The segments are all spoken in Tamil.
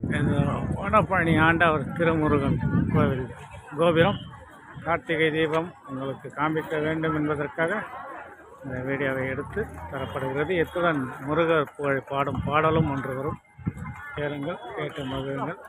இந்த வடபழனி ஆண்டவர் திருமுருகன் கோவில் கோபுரம் கார்த்திகை தீபம் உங்களுக்கு காண்பிக்க வேண்டும் என்பதற்காக இந்த வீடியோவை எடுத்து தரப்படுகிறது. இத்துடன் முருகர் புகழ் பாடும் பாடலும் ஒன்று வரும். கேளுங்கள், கேட்டு மகிழுங்கள்.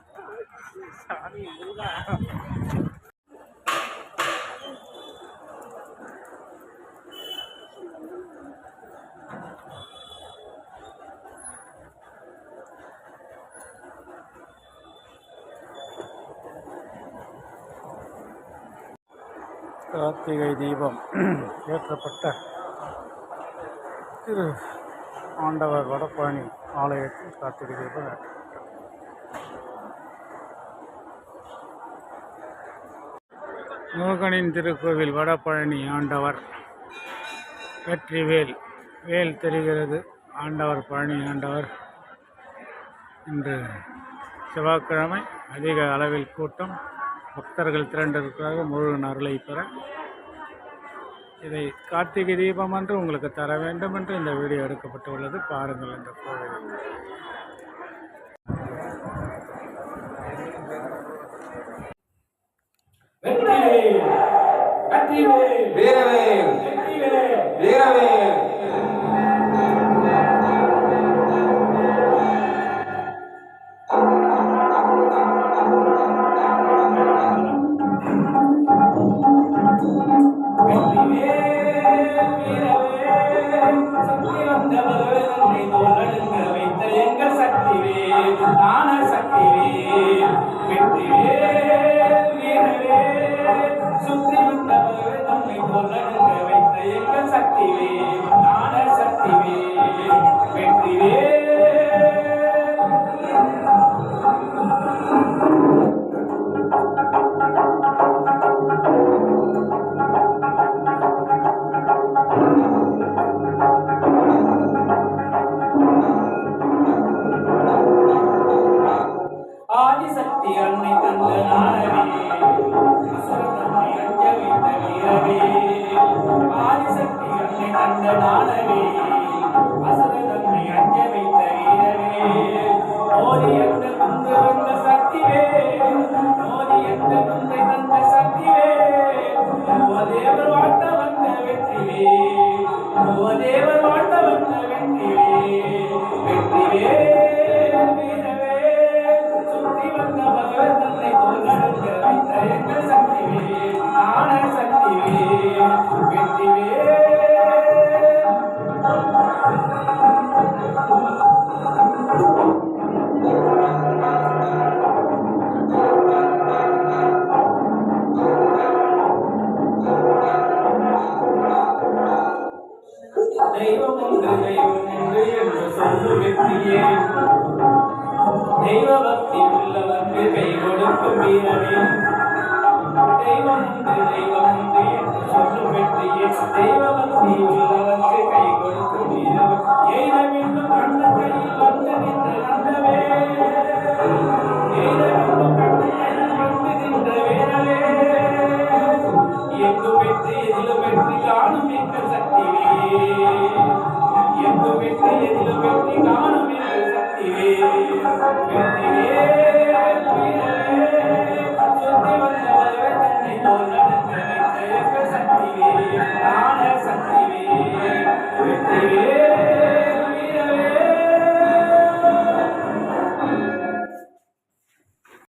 கார்த்திகை தீபம் ஏற்றப்பட்ட திரு ஆண்டவர் வடபழனி ஆலயத்தில் கார்த்திகை தீபம் ஏற்றப்பட்டது. முருகனின் திருக்கோவில் வடபழனி ஆண்டவர் வெற்றிவேல் வேல் தெரிகிறது. ஆண்டவர் பழனி ஆண்டவர் இன்று செவ்வாய்க்கிழமை அதிக அளவில் கூட்டம் பக்தர்கள் திரண்டிருக்கிறார்கள் முருகன் அருளை பெற. இதை கார்த்திகை தீபம் என்று உங்களுக்கு தர வேண்டும் என்று இந்த வீடியோ எடுக்கப்பட்டுள்ளது. பாருங்கள் இந்த கோவில். ஆதிசக்தி அன்னை தந்த நாடவே அசுரனை அஞ்ச வைத்த வீரவே. ஆதிசக்தி அன்னை தந்த நாடவே அசுரனை அஞ்ச வைத்த வீரவே. மோதி எந்த குந்து வந்த சக்திவே, மோதி எந்த குந்தை தந்த சக்திவே. தேவர் வாழ்த்த வந்த வெற்றிவே, தேவர் வாழ்த்த வந்த வெற்றிவே. வெற்றிவே தெய்வம் உண்டு என்று சொல்லு வெற்றியே. தெய்வ பக்தி உள்ளவர்க்கு கை கொடுக்கும் வீரவே. தெய்வம் உண்டு என்று சொல்லும் வெற்றியே. தெய்வ பக்தி உள்ளவர்க்கு கை கொடுக்கும் வீரவே. எய்த வேண்டும்